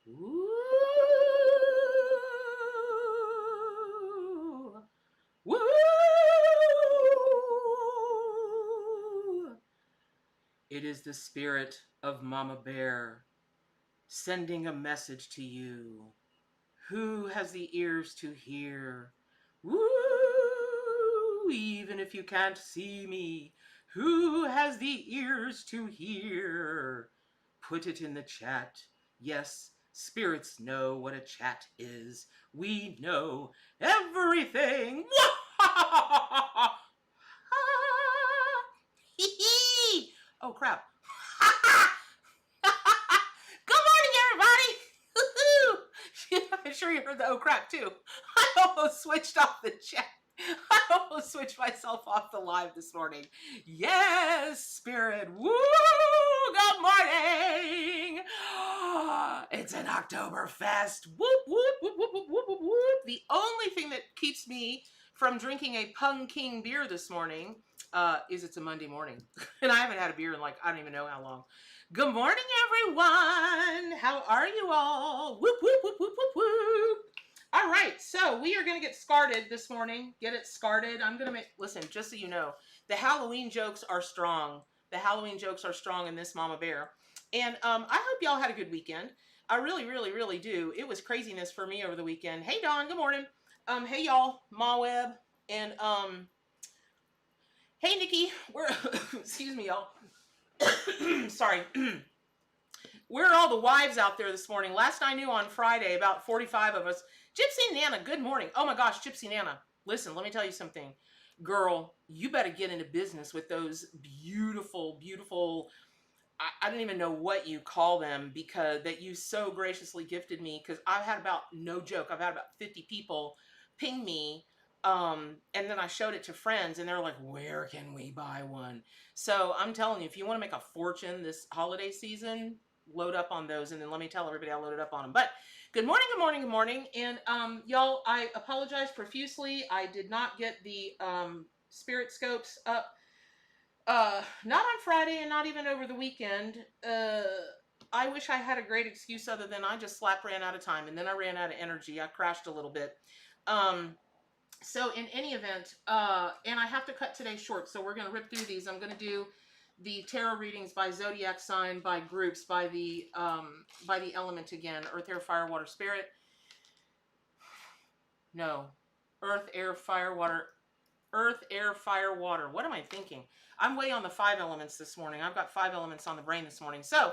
Woo! Woo! It is the spirit of Mama Bear sending a message to you. Who has the ears to hear? Woo! Even if you can't see me, who has the ears to hear? Put it in the chat. Yes, spirits know what a chat is. We know everything. Oh, crap. Good morning, everybody. I'm sure you heard the oh crap too. I almost switched off the chat. I almost switched myself off the live this morning. Yes, spirit. Woo! Good morning. It's an Oktoberfest. Whoop, whoop, whoop, whoop, whoop, whoop, whoop. The only thing that keeps me from drinking a pumpkin beer this morning is it's a Monday morning. And I haven't had a beer in like, I don't even know how long. Good morning, everyone. How are you all? Whoop, whoop, whoop, whoop, whoop, whoop. All right, so we are going to get started this morning. Get it started. I'm going to listen, just so you know, the Halloween jokes are strong. The Halloween jokes are strong in this Mama Bear. And I hope y'all had a good weekend. I really, really, really do. It was craziness for me over the weekend. Hey, Dawn, good morning. Hey, y'all, Ma Web. And, hey, Nikki. We're, excuse me, y'all. Sorry. Where are all the wives out there this morning? Last I knew on Friday, about 45 of us. Gypsy Nana, good morning. Oh my gosh, Gypsy Nana. Listen, let me tell you something. Girl, you better get into business with those beautiful, beautiful, I don't even know what you call them, because that you so graciously gifted me, because I've had about, no joke, I've had about 50 people ping me. And then I showed it to friends and they're like, where can we buy one? So I'm telling you, if you want to make a fortune this holiday season, load up on those. And then let me tell everybody I loaded up on them. But good morning, good morning, good morning. And y'all, I apologize profusely. I did not get the spirit scopes up. Not on Friday and not even over the weekend. I wish I had a great excuse other than I just slap ran out of time. And then I ran out of energy. I crashed a little bit. So in any event, and I have to cut today short, so we're going to rip through these. I'm going to do the tarot readings by zodiac sign, by groups, by the element again. Earth, air, fire, water, spirit. No. Earth, air, fire, water. Earth, air, fire, water. What am I thinking? I'm way on the 5 elements this morning. I've got 5 elements on the brain this morning. So,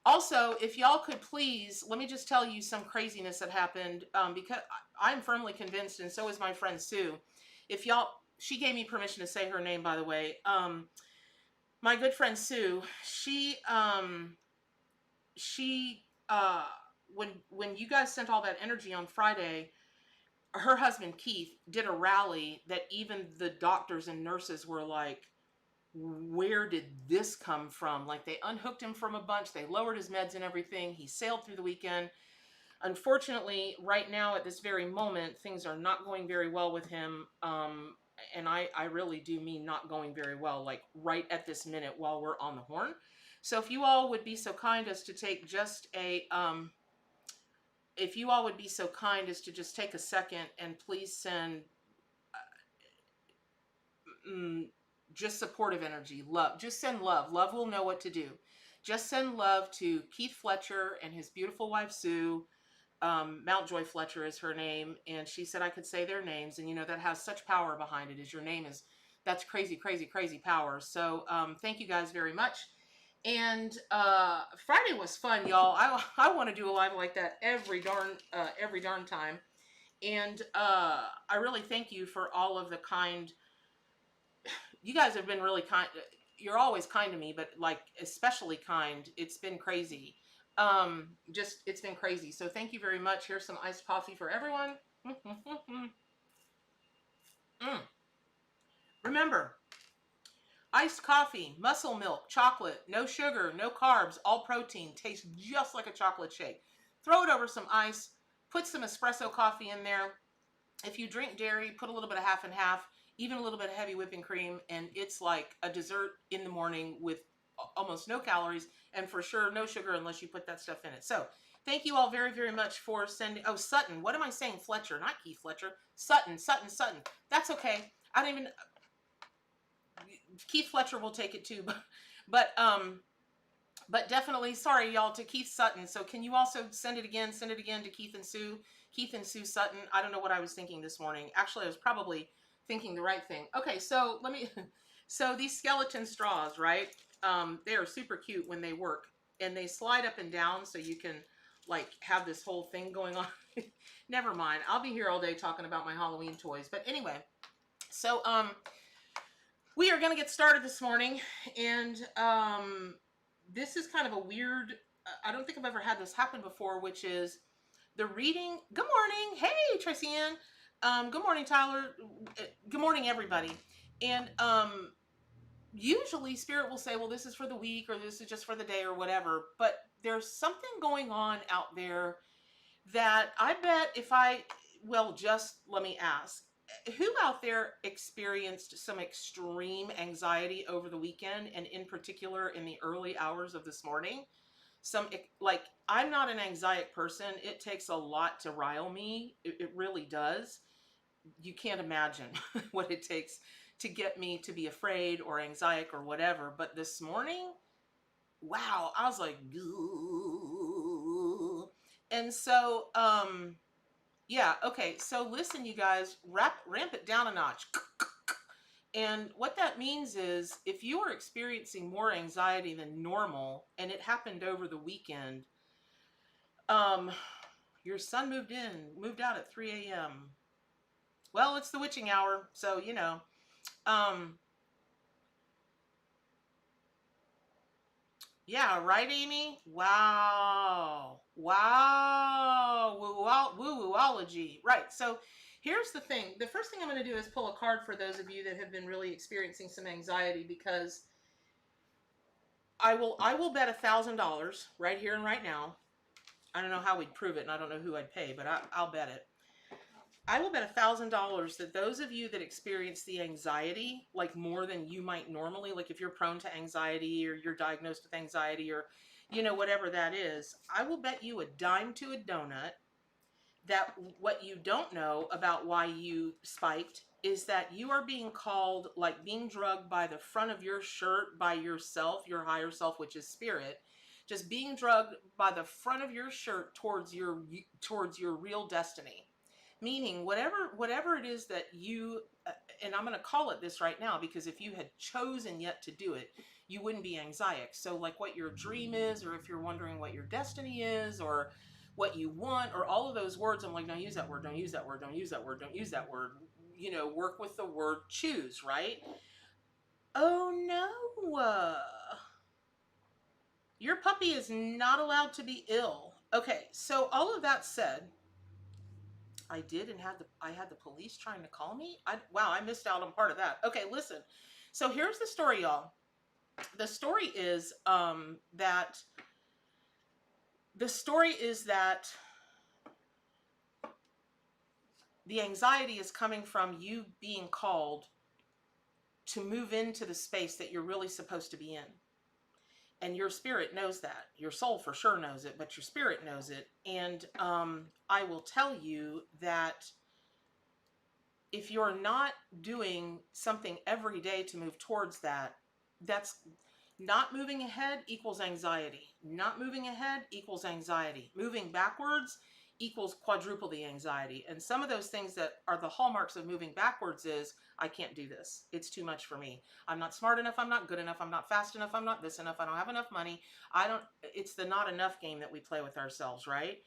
also, if y'all could please, let me just tell you some craziness that happened, because I'm firmly convinced, and so is my friend Sue. If y'all, she gave me permission to say her name, by the way. My good friend Sue, when you guys sent all that energy on Friday, her husband Keith did a rally that even the doctors and nurses were like, where did this come from? Like, they unhooked him from a bunch, they lowered his meds and everything. He sailed through the weekend. Unfortunately, right now at this very moment, things are not going very well with him. And I really do mean not going very well, like right at this minute while we're on the horn. So if you all would be so kind as to take just a, if you all would be so kind as to just take a second and please send just supportive energy, love. Just send love. Love will know what to do. Just send love to Keith Fletcher and his beautiful wife, Sue. Mountjoy Fletcher is her name. And she said I could say their names. And, you know, that has such power behind it, is your name is, that's crazy, crazy, crazy power. So thank you guys very much. And Friday was fun, y'all. I want to do a live like that every darn time. And I really thank you for all of the kind. You guys have been really kind. You're always kind to me, but like especially kind. It's been crazy. It's been crazy. So thank you very much. Here's some iced coffee for everyone. Remember, iced coffee, muscle milk, chocolate, no sugar, no carbs, all protein, tastes just like a chocolate shake. Throw it over some ice, put some espresso coffee in there. If you drink dairy, put a little bit of half and half, even a little bit of heavy whipping cream, and it's like a dessert in the morning with almost no calories, and for sure no sugar unless you put that stuff in it. So thank you all very, very much for sending. Oh, Sutton. What am I saying? Fletcher, not Keith Fletcher. Sutton. That's okay. I don't even. Keith Fletcher will take it too, but definitely, sorry y'all, to Keith Sutton. So can you also send it again to Keith and Sue Sutton. I don't know what I was thinking this morning. Actually, I was probably thinking the right thing. Okay, so so these skeleton straws, right? They are super cute when they work, and they slide up and down so you can like have this whole thing going on. Never mind. I'll be here all day talking about my Halloween toys. But anyway, so we are going to get started this morning, and this is kind of a weird, I don't think I've ever had this happen before, which is the reading. Good morning. Hey, Tracy Ann. Good morning, Tyler. Good morning, everybody. And usually Spirit will say, well, this is for the week, or this is just for the day, or whatever. But there's something going on out there that I bet just let me ask. Who out there experienced some extreme anxiety over the weekend, and in particular in the early hours of this morning? Like, I'm not an anxiety person. It takes a lot to rile me. It really does. You can't imagine what it takes to get me to be afraid or anxiety or whatever. But this morning, wow, I was like, goo. And so, yeah, okay, so listen, you guys, ramp it down a notch. And what that means is, if you are experiencing more anxiety than normal, and it happened over the weekend, your sun moved out at 3 a.m. Well, it's the witching hour, so, you know. Yeah, right, Amy? Wow. Woo-wooology. Right, so here's the thing. The first thing I'm going to do is pull a card for those of you that have been really experiencing some anxiety, because I will bet $1,000 right here and right now. I don't know how we'd prove it, and I don't know who I'd pay, but I'll bet it. I will bet $1,000 that those of you that experience the anxiety, like more than you might normally, like if you're prone to anxiety, or you're diagnosed with anxiety, or, you know, whatever that is, I will bet you a dime to a donut that what you don't know about why you spiked is that you are being called, like being drugged by the front of your shirt by yourself, your higher self, which is spirit, just being drugged by the front of your shirt towards your real destiny. Meaning, whatever it is that you, and I'm going to call it this right now, because if you had chosen yet to do it, you wouldn't be anxiety. So like what your dream is, or if you're wondering what your destiny is, or what you want, or all of those words, I'm like, don't use that word, don't use that word, don't use that word, don't use that word. You know, work with the word choose, right? Oh no. Your puppy is not allowed to be ill. Okay, so all of that said, I did, and I had the police trying to call me. Wow, I missed out on part of that. Okay, listen. So here's the story, y'all. The story is that the anxiety is coming from you being called to move into the space that you're really supposed to be in. And your spirit knows that. Your soul for sure knows it, but your spirit knows it. And I will tell you that if you're not doing something every day to move towards that, that's not moving ahead equals anxiety. Not moving ahead equals anxiety. Moving backwards equals quadruple the anxiety. And some of those things that are the hallmarks of moving backwards is, I can't do this. It's too much for me. I'm not smart enough. I'm not good enough. I'm not fast enough. I'm not this enough. I don't have enough money. It's the not enough game that we play with ourselves, right?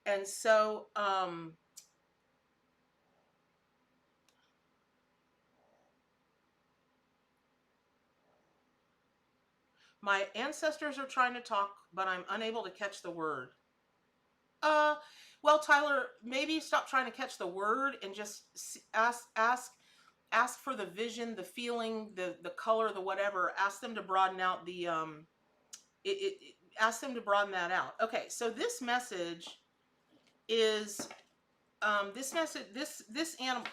And so, my ancestors are trying to talk, but I'm unable to catch the word. Well, Tyler, maybe stop trying to catch the word and just ask for the vision, the feeling, the color, the whatever. Ask them to broaden out the ask them to broaden that out. Okay, so this message is this animal.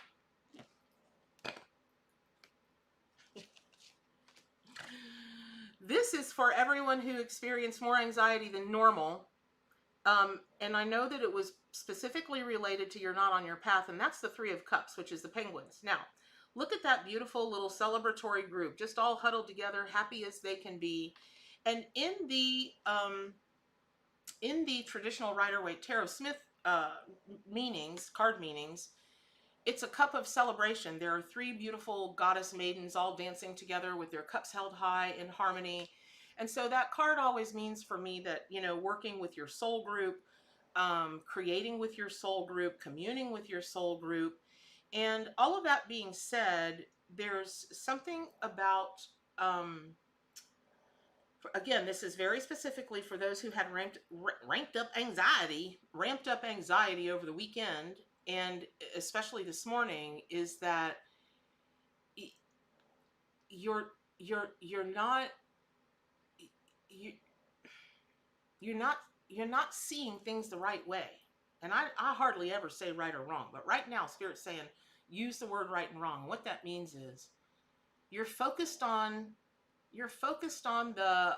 This is for everyone who experienced more anxiety than normal. And I know that it was specifically related to you're not on your path, and that's the Three of Cups, which is the penguins. Now, look at that beautiful little celebratory group, just all huddled together, happy as they can be. And in the traditional Rider Waite Smith meanings, card meanings, it's a cup of celebration. There are three beautiful goddess maidens all dancing together with their cups held high in harmony. And so that card always means for me that, you know, working with your soul group, creating with your soul group, communing with your soul group. And all of that being said, there's something about, again, this is very specifically for those who had ramped up anxiety over the weekend, and especially this morning, is that you're not seeing things the right way. And I hardly ever say right or wrong, but right now Spirit's saying use the word right and wrong. What that means is you're focused on the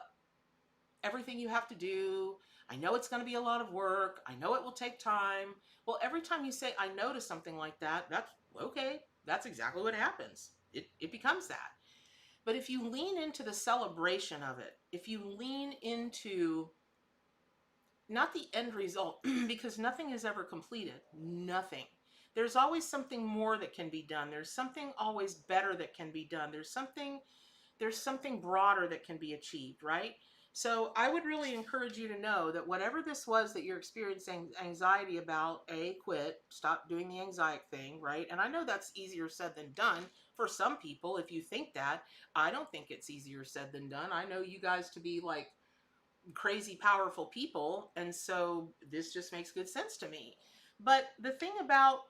everything you have to do. I know it's going to be a lot of work. I know it will take time. Well, every time you say I know to something like that, that's okay. That's exactly what happens. It becomes that. But if you lean into the celebration of it, if you lean into not the end result, because nothing is ever completed. Nothing. There's always something more that can be done. There's something always better that can be done. There's something broader that can be achieved, right? So I would really encourage you to know that whatever this was that you're experiencing anxiety about, quit, stop doing the anxiety thing, right? And I know that's easier said than done for some people. If you think that, I don't think it's easier said than done. I know you guys to be like crazy powerful people, and so this just makes good sense to me. But the thing about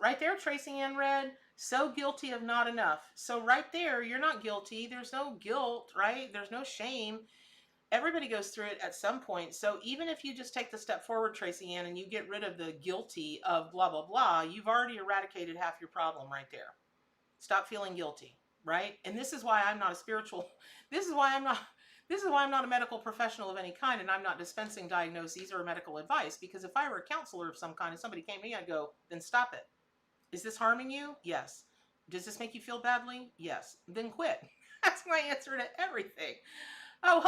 right there, Tracy Ann read, so guilty of not enough. So right there, you're not guilty. There's no guilt, right? There's no shame. Everybody goes through it at some point. So even if you just take the step forward, Tracy Ann, and you get rid of the guilty of blah, blah, blah, you've already eradicated half your problem right there. Stop feeling guilty, right? And this is why I'm not a spiritual, this is why I'm not a medical professional of any kind, and I'm not dispensing diagnoses or medical advice, because if I were a counselor of some kind and somebody came to me, I'd go, then stop it. Is this harming you? Yes. Does this make you feel badly? Yes. Then quit. That's my answer to everything. Oh,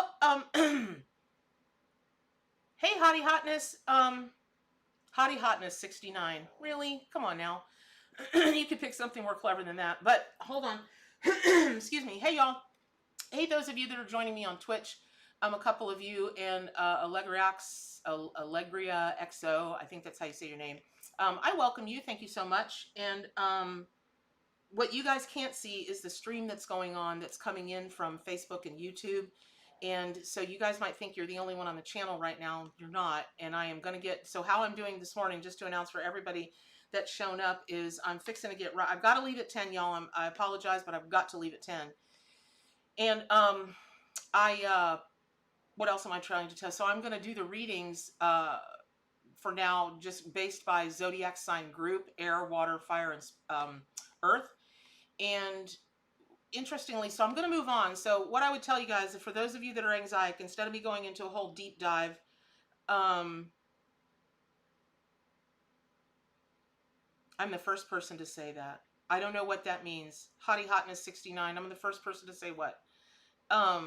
hey, Hottie Hotness. Hottie Hotness 69. Really? Come on now. You could pick something more clever than that. But hold on. Excuse me. Hey, y'all. Hey, those of you that are joining me on Twitch, a couple of you, and Allegria XO, I think that's how you say your name. I welcome you. Thank you so much. And what you guys can't see is the stream that's going on, that's coming in from Facebook and YouTube. And so you guys might think you're the only one on the channel right now. You're not. And I am going to get, so how I'm doing this morning, just to announce for everybody that's shown up, is I'm fixing to get right. I've got to leave at 10, y'all. I apologize, but I've got to leave at 10. And what else am I trying to tell? So I'm going to do the readings for now, just based by Zodiac Sign group, air, water, fire, and earth. And interestingly, so I'm going to move on. So what I would tell you guys, for those of you that are anxiety, instead of me going into a whole deep dive, I'm the first person to say that. I don't know what that means. Hottie Hotness 69. I'm the first person to say what? I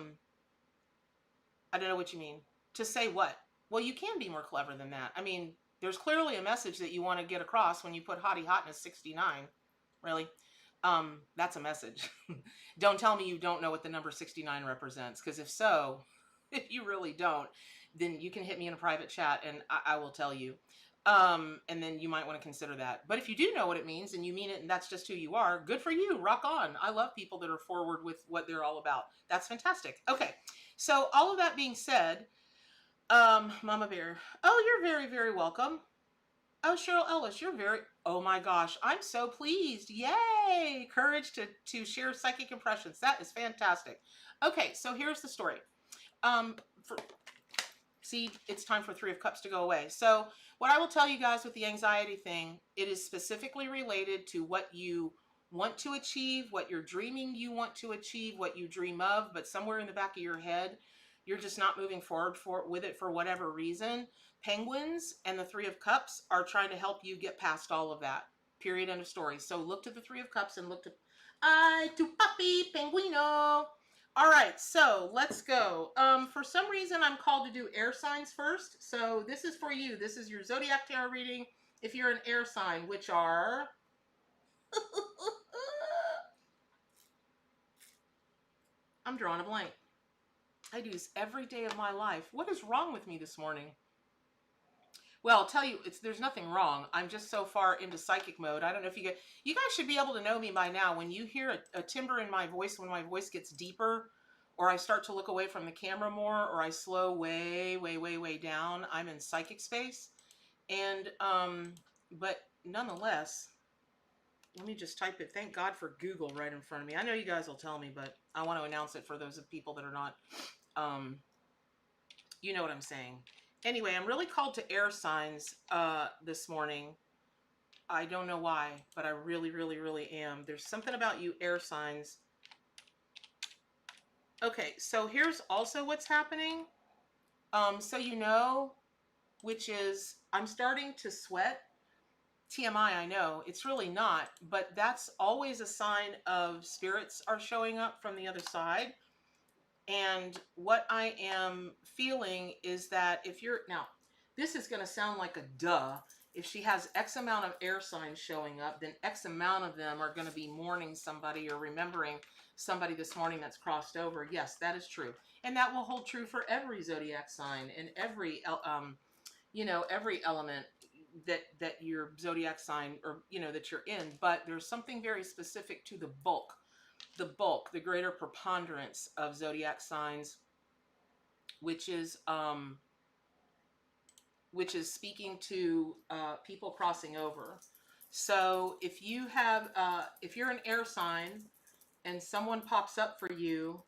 don't know what you mean. To say what? Well, you can be more clever than that. I mean, there's clearly a message that you want to get across when you put Hottie Hotness 69. Really? That's a message. Don't tell me you don't know what the number 69 represents, because if so, if you really don't, then you can hit me in a private chat and I will tell you. And then you might want to consider that. But if you do know what it means and you mean it and that's just who you are, good for you. Rock on. I love people that are forward with what they're all about. That's fantastic. Okay. So all of that being said, Mama Bear, oh, you're very, very welcome. Oh, Cheryl Ellis, you're very, oh my gosh, I'm so pleased. Yay. Courage to share psychic impressions. That is fantastic. Okay. So here's the story. See, it's time for Three of Cups to go away. So what I will tell you guys with the anxiety thing, it is specifically related to what you want to achieve, what you're dreaming you want to achieve, what you dream of, but somewhere in the back of your head, you're just not moving forward with it for whatever reason. Penguins and the Three of Cups are trying to help you get past all of that. Period. End of story. So look to the Three of Cups and look to I to Papi Penguino. All right, so let's go. For some reason, I'm called to do air signs first. So this is for you. This is your Zodiac Tarot reading. If you're an air sign, which are... I'm drawing a blank. I do this every day of my life. What is wrong with me this morning? Well, I'll tell you, there's nothing wrong. I'm just so far into psychic mode. I don't know if you guys should be able to know me by now. When you hear a timbre in my voice, when my voice gets deeper, or I start to look away from the camera more, or I slow way, way, way, way down, I'm in psychic space. And, but nonetheless, let me just type it. Thank God for Google right in front of me. I know you guys will tell me, but I want to announce it for those of people that are not, you know what I'm saying. Anyway, I'm really called to air signs this morning. I don't know why, but I really, really, really am. There's something about you air signs. Okay, so here's also what's happening. So you know, which is I'm starting to sweat. TMI, I know. It's really not, but that's always a sign of spirits are showing up from the other side. And what I am feeling is that if you're... Now, this is going to sound like a duh. If she has X amount of air signs showing up, then X amount of them are going to be mourning somebody or remembering somebody this morning that's crossed over. Yes, that is true. And that will hold true for every zodiac sign and every, you know, every element that your zodiac sign or, you know, that you're in. But there's something very specific to the bulk, the greater preponderance of zodiac signs, which is speaking to people crossing over. So if you have, if you're an air sign and someone pops up for you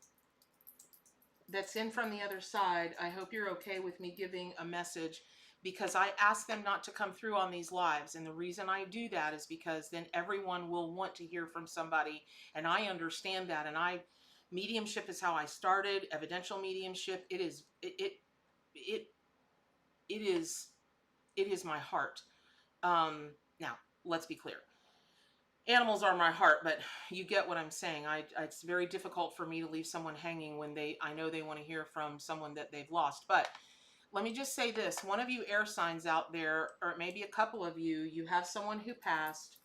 that's in from the other side, I hope you're okay with me giving a message, because I ask them not to come through on these lives. And the reason I do that is because then everyone will want to hear from somebody. And I understand that. And mediumship is how I started. Evidential mediumship. It is my heart. Now, let's be clear. Animals are my heart, but you get what I'm saying. It's very difficult for me to leave someone hanging when I know they want to hear from someone that they've lost. But let me just say this. One of you air signs out there, or maybe a couple of you, you have someone who passed.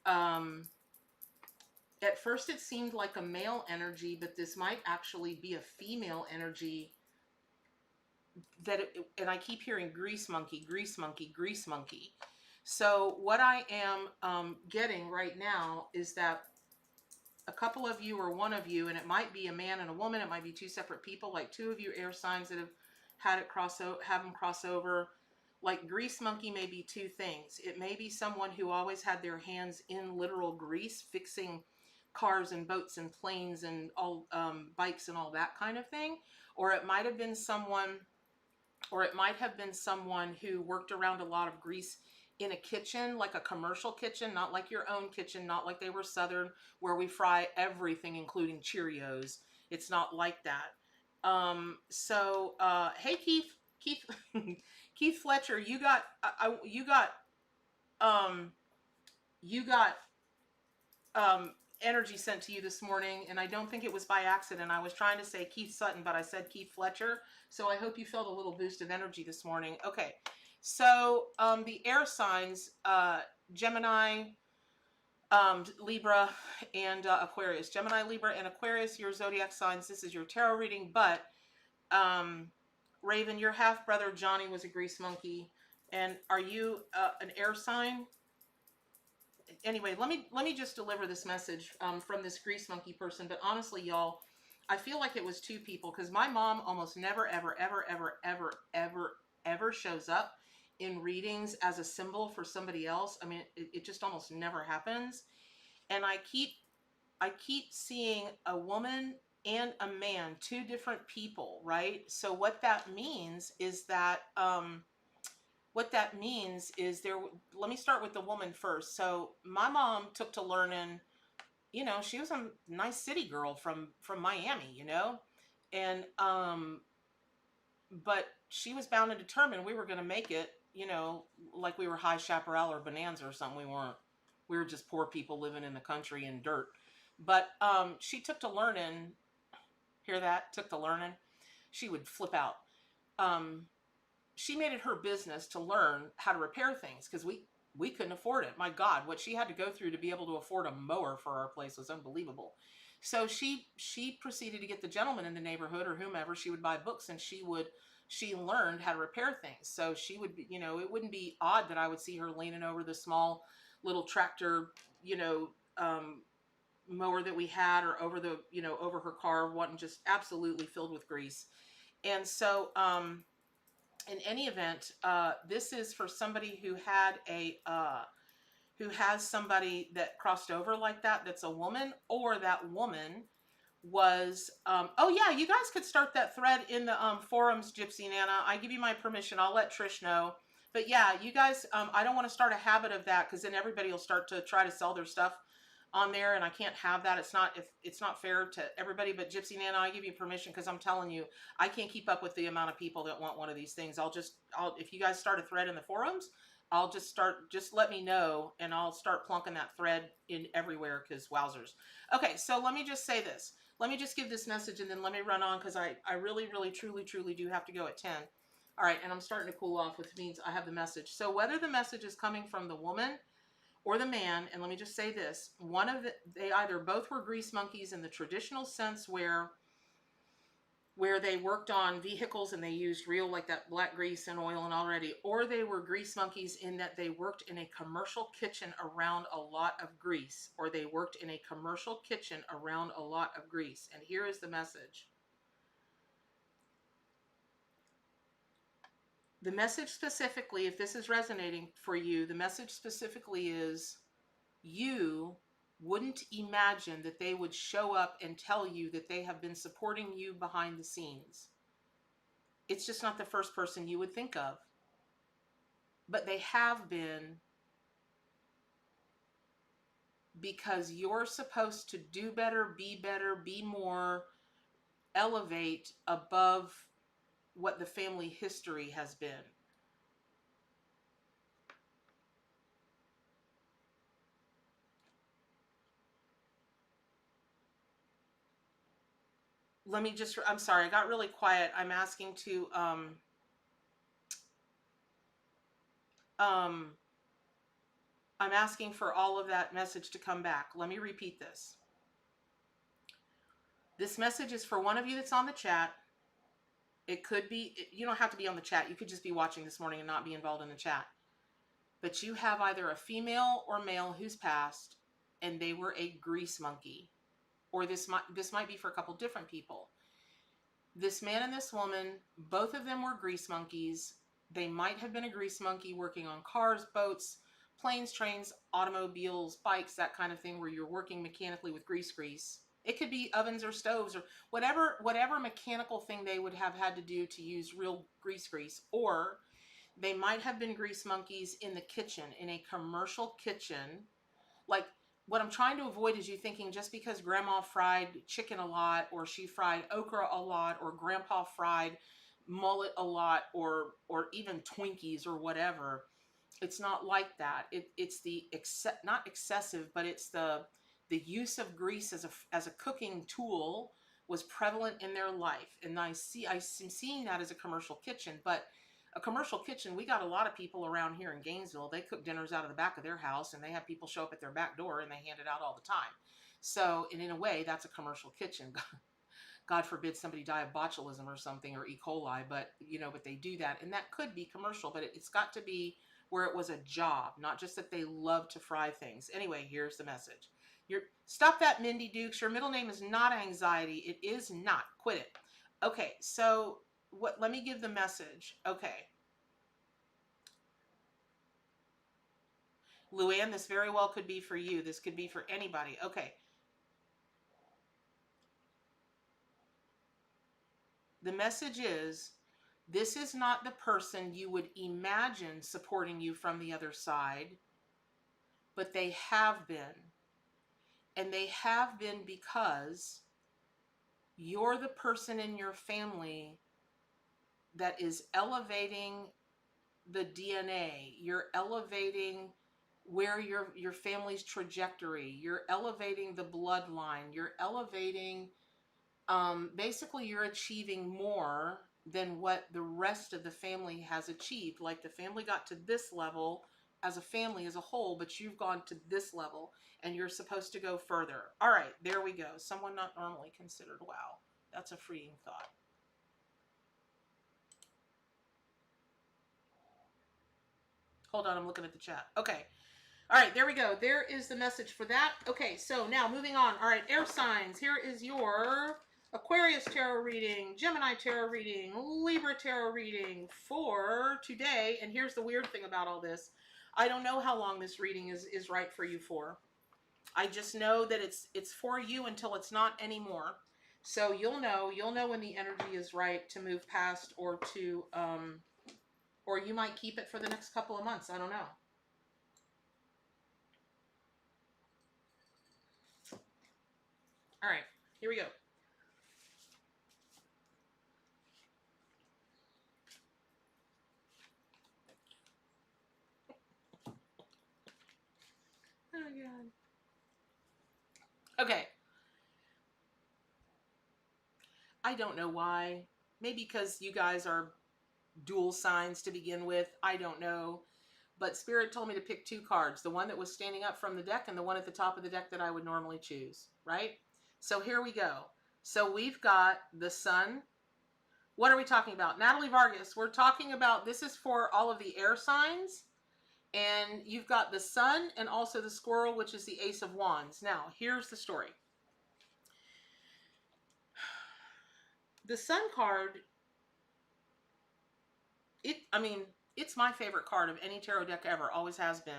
At first it seemed like a male energy, but this might actually be a female energy. And I keep hearing grease monkey, grease monkey, grease monkey. So what I am getting right now is that a couple of you or one of you, and it might be a man and a woman, it might be two separate people, like two of you air signs that have had it have them cross over. Like grease monkey may be two things. It may be someone who always had their hands in literal grease, fixing cars and boats and planes and all bikes and all that kind of thing. Or it might have been someone, who worked around a lot of grease in a kitchen, like a commercial kitchen, not like your own kitchen, not like they were Southern, where we fry everything, including Cheerios. It's not like that. Hey, Keith, Keith Fletcher, you got energy sent to you this morning, and I don't think it was by accident. I was trying to say Keith Sutton, but I said Keith Fletcher. So I hope you felt a little boost of energy this morning. Okay. So, the air signs, Gemini, Libra, and Aquarius. Gemini, Libra, and Aquarius, your zodiac signs. This is your tarot reading, but Raven, your half-brother Johnny was a grease monkey. And are you an air sign? Anyway, let me just deliver this message from this grease monkey person. But honestly, y'all, I feel like it was two people, because my mom almost never, ever, ever, ever, ever, ever, ever shows up in readings as a symbol for somebody else. I mean, it just almost never happens. And I keep seeing a woman and a man, two different people, right? So what that means is that, let me start with the woman first. So my mom took to learning you know, she was a nice city girl from Miami, you know, and but she was bound and determined we were going to make it, you know, like we were High Chaparral or Bonanza or something. We weren't. We were just poor people living in the country in dirt. But she took to learning. Hear that? Took to learning. She would flip out. Um, she made it her business to learn how to repair things because we couldn't afford it. My God, what she had to go through to be able to afford a mower for our place was unbelievable. So she proceeded to get the gentleman in the neighborhood or whomever. She would buy books and she learned how to repair things. So she would be, you know, it wouldn't be odd that I would see her leaning over the small little tractor, you know, mower that we had, or over the, you know, over her car, wasn't just absolutely filled with grease. And so in any event, this is for somebody who had a who has somebody that crossed over like that, that's a woman, or that woman was oh yeah, you guys could start that thread in the forums, Gypsy Nana. I give you my permission. I'll let Trish know. But yeah, you guys, I don't want to start a habit of that, because then everybody will start to try to sell their stuff on there, and I can't have that. It's not fair to everybody. But Gypsy Nana, I give you permission, because I'm telling you, I can't keep up with the amount of people that want one of these things. I'll if you guys start a thread in the forums, I'll just let me know, and I'll start plunking that thread in everywhere, because wowzers. Okay, so let me just say this. Let me just give this message, and then let me run on, because I really, really, truly, truly do have to go at 10. All right, and I'm starting to cool off, which means I have the message. So whether the message is coming from the woman or the man, and let me just say this, they either both were grease monkeys in the traditional sense, where they worked on vehicles and they used real, like that black grease and oil and already, or they were grease monkeys in that they worked in a commercial kitchen around a lot of grease, or they worked in a commercial kitchen around a lot of grease. And here is the message. The message specifically, if this is resonating for you, the message specifically is, you wouldn't imagine that they would show up and tell you that they have been supporting you behind the scenes. It's just not the first person you would think of. But they have been, because you're supposed to do better, be more, elevate above what the family history has been. Let me just, I'm sorry, I got really quiet. I'm asking to, I'm asking for all of that message to come back. Let me repeat this. This message is for one of you that's on the chat. It could be, you don't have to be on the chat. You could just be watching this morning and not be involved in the chat. But you have either a female or male who's passed, and they were a grease monkey. Or this might be for a couple different people. This man and this woman, both of them were grease monkeys. They might have been a grease monkey working on cars, boats, planes, trains, automobiles, bikes, that kind of thing, where you're working mechanically with grease. It could be ovens or stoves or whatever mechanical thing they would have had to do to use real grease. Or they might have been grease monkeys in the kitchen, in a commercial kitchen. Like, what I'm trying to avoid is you thinking just because grandma fried chicken a lot, or she fried okra a lot, or grandpa fried mullet a lot, or even Twinkies or whatever. It's not like that. It's the not excessive, but it's the use of grease as a cooking tool was prevalent in their life. And I'm seeing that as a commercial kitchen. But a commercial kitchen, we got a lot of people around here in Gainesville, they cook dinners out of the back of their house, and they have people show up at their back door and they hand it out all the time. So, and in a way, that's a commercial kitchen. God forbid somebody die of botulism or something, or E. coli, but but they do that, and that could be commercial, but it's got to be where it was a job, not just that they love to fry things. Anyway, here's the message. Stop that, Mindy Dukes. Your middle name is not Anxiety. It is not. Quit it. Okay, so let me give the message. Okay. Luann, this very well could be for you. This could be for anybody. Okay. The message is, this is not the person you would imagine supporting you from the other side, but they have been. And they have been because you're the person in your family that is elevating the DNA. You're elevating where your family's trajectory. You're elevating the bloodline. You're elevating, basically you're achieving more than what the rest of the family has achieved. Like the family got to this level as a family as a whole, but you've gone to this level and you're supposed to go further. All right, there we go. Someone not normally considered. Wow, that's a freeing thought. Hold on, I'm looking at the chat. Okay. All right, there we go. There is the message for that. Okay, so now moving on. All right, air signs. Here is your Aquarius tarot reading, Gemini tarot reading, Libra tarot reading for today. And here's the weird thing about all this. I don't know how long this reading is right for you for. I just know that it's for you until it's not anymore. So you'll know when the energy is right to move past or to or you might keep it for the next couple of months. I don't know. All right, here we go. Oh my God. Okay. I don't know why. Maybe because you guys are dual signs to begin with. I don't know. But Spirit told me to pick two cards. The one that was standing up from the deck and the one at the top of the deck that I would normally choose. Right? So here we go. So we've got the Sun. What are we talking about? Natalie Vargas. We're talking about, this is for all of the air signs. And you've got the Sun and also the Squirrel, which is the Ace of Wands. Now, here's the story. The Sun card, it's my favorite card of any tarot deck ever, always has been.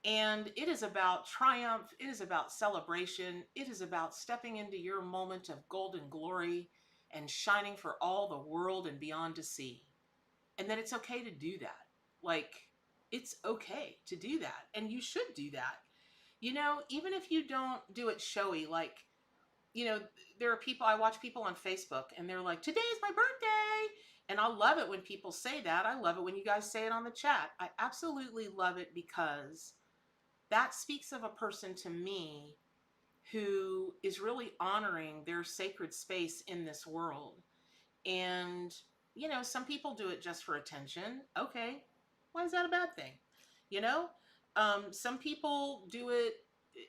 And it is about triumph, it is about celebration, it is about stepping into your moment of golden glory and shining for all the world and beyond to see. And that it's okay to do that. Like, it's okay to do that. And you should do that. You know, even if you don't do it showy, like, you know, there are people, I watch people on Facebook and they're like, today is my birthday. And I love it when people say that. I love it when you guys say it on the chat. I absolutely love it because that speaks of a person to me who is really honoring their sacred space in this world. And, you know, some people do it just for attention. Okay. Why is that a bad thing? You know, some people do it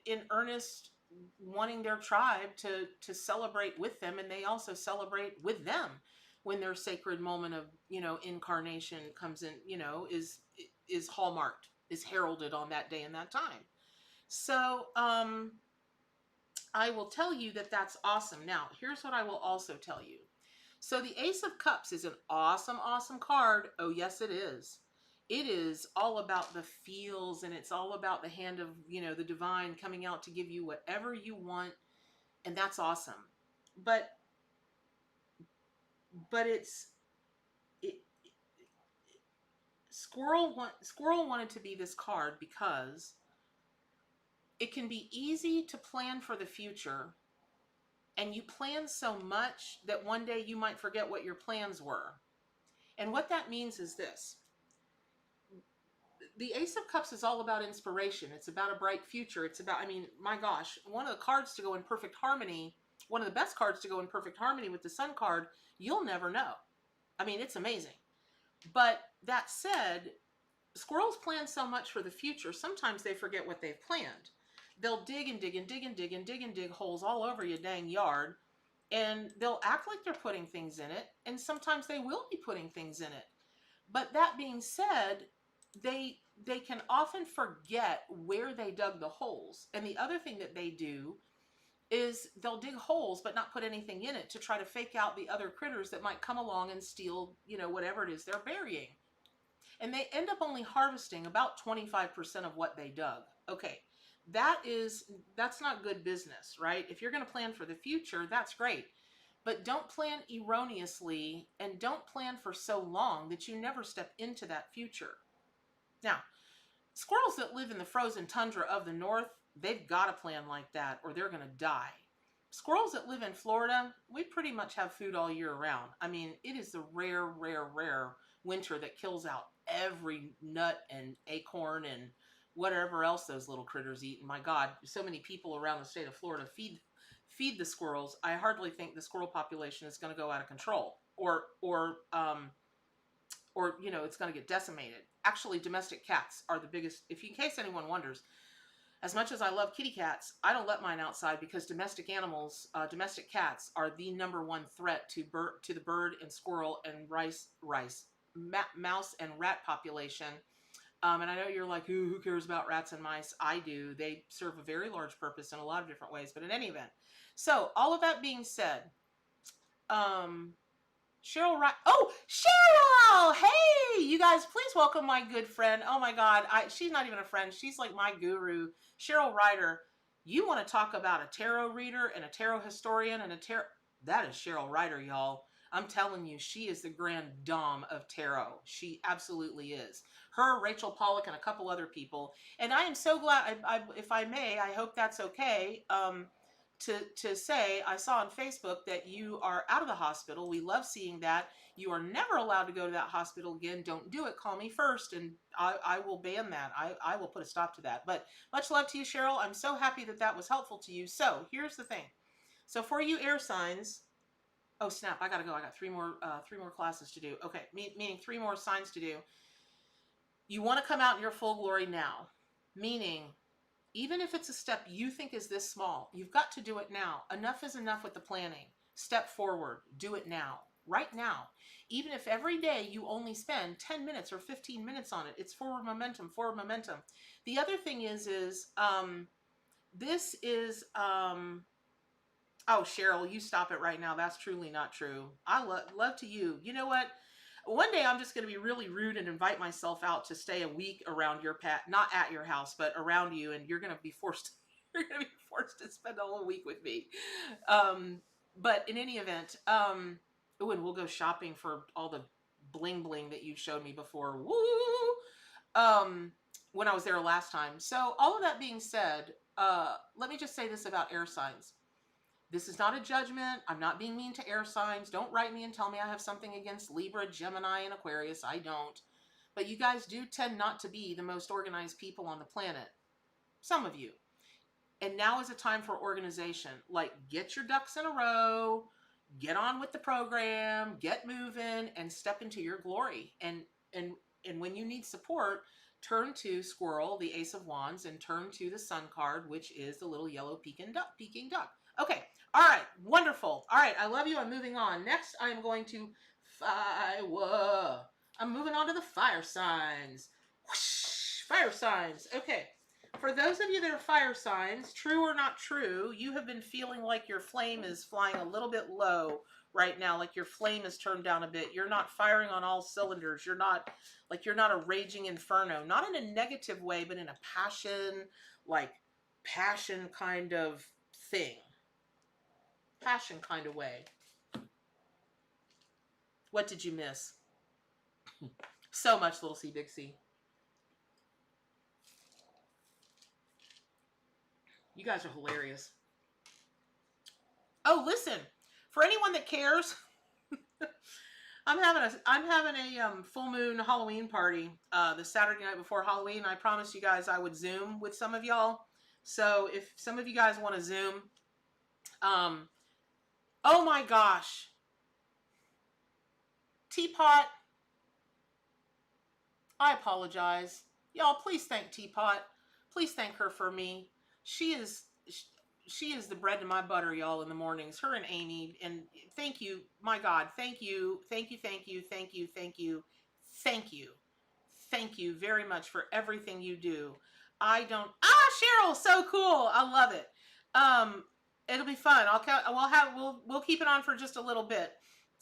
in earnest, wanting their tribe to celebrate with them, and they also celebrate with them when their sacred moment of, you know, incarnation comes in, you know, is hallmarked, is heralded on that day and that time. So I will tell you that that's awesome. Now, here's what I will also tell you. So the Ace of Cups is an awesome, awesome card. Oh, yes, it is. It is all about the feels, and it's all about the hand of, you know, the divine coming out to give you whatever you want. And that's awesome. But Squirrel wanted to be this card because it can be easy to plan for the future, and you plan so much that one day you might forget what your plans were. And what that means is this. The Ace of Cups is all about inspiration. It's about a bright future. It's about, I mean, my gosh, one of the cards to go in perfect harmony, one of the best cards to go in perfect harmony with the Sun card, you'll never know. I mean, it's amazing. But that said, squirrels plan so much for the future, sometimes they forget what they've planned. They'll dig and dig and dig and dig and dig and dig holes all over your dang yard, and they'll act like they're putting things in it, and sometimes they will be putting things in it. But that being said, they can often forget where they dug the holes. And the other thing that they do is they'll dig holes but not put anything in it to try to fake out the other critters that might come along and steal, you know, whatever it is they're burying. And they end up only harvesting about 25% of what they dug. Okay, that's not good business, right? If you're going to plan for the future, that's great. But don't plan erroneously, and don't plan for so long that you never step into that future. Now, squirrels that live in the frozen tundra of the north, They've got a plan like that or they're going to die. Squirrels that live in Florida, we pretty much have food all year round. I mean, it is the rare, rare, rare winter that kills out every nut and acorn and whatever else those little critters eat. And my God, so many people around the state of Florida feed the squirrels. I hardly think the squirrel population is going to go out of control or you know, it's going to get decimated. Actually, domestic cats are the biggest. If in case anyone wonders, as much as I love kitty cats, I don't let mine outside because domestic animals, domestic cats, are the #1 threat to the bird and squirrel and mouse and rat population. And I know you're like, who cares about rats and mice? I do. They serve a very large purpose in a lot of different ways. But in any event, so all of that being said, Cheryl, oh, Cheryl! Hey, you guys, please welcome my good friend. Oh my God, she's not even a friend. She's like my guru, Cheryl Rider. You want to talk about a tarot reader and a tarot historian and that is Cheryl Rider, y'all. I'm telling you, she is the grand dame of tarot. She absolutely is. Her, Rachel Pollack, and a couple other people. And I am so glad, if I may, I hope that's okay, to say, I saw on Facebook that you are out of the hospital. We love seeing that. You are never allowed to go to that hospital again. Don't do it. Call me first, and I will ban that. I will put a stop to that. But much love to you, Cheryl. I'm so happy that that was helpful to you. So here's the thing. So for you air signs, oh snap, I gotta go. I got three more classes to do. Okay, meaning 3 more signs to do. You want to come out in your full glory now, meaning even if it's a step you think is this small, you've got to do it now. Enough is enough with the planning. Step forward. Do it now. Right now. Even if every day you only spend 10 minutes or 15 minutes on it, it's forward momentum, forward momentum. The other thing is this is, oh, Cheryl, you stop it right now. That's truly not true. I love to you. You know what? One day I'm just going to be really rude and invite myself out to stay a week around your not at your house, but around you, and you're going to be forced. You're going to be forced to spend a whole week with me. But in any event, and we'll go shopping for all the bling bling that you showed me before. Woo! When I was there last time. So all of that being said, let me just say this about air signs. This is not a judgment. I'm not being mean to air signs. Don't write me and tell me I have something against Libra, Gemini, and Aquarius. I don't. But you guys do tend not to be the most organized people on the planet. Some of you. And now is a time for organization. Like, get your ducks in a row, get on with the program, get moving, and step into your glory. And when you need support, turn to Squirrel, the Ace of Wands, and turn to the Sun card, which is the little yellow peking duck. Okay. All right. Wonderful. All right. I love you. I'm moving on. Next, I'm going to I'm moving on to the fire signs. Whoosh, fire signs. Okay. For those of you that are fire signs, true or not true, you have been feeling like your flame is flying a little bit low right now. Like your flame is turned down a bit. You're not firing on all cylinders. You're not a raging inferno. Not in a negative way, but in a passion kind of thing. Passion kind of way. What did you miss? So much, little C, big C. You guys are hilarious. Oh, listen, for anyone that cares, I'm having a full moon Halloween party the Saturday night before Halloween. I promised you guys I would Zoom with some of y'all. So if some of you guys want to Zoom, oh my gosh. Teapot. I apologize. Y'all, please thank Teapot. Please thank her for me. She is the bread to my butter, y'all, in the mornings. Her and Amy. And thank you. My God. Thank you. Thank you. Thank you. Thank you. Thank you. Thank you. Thank you very much for everything you do. Cheryl, so cool. I love it. It'll be fun. We'll keep it on for just a little bit,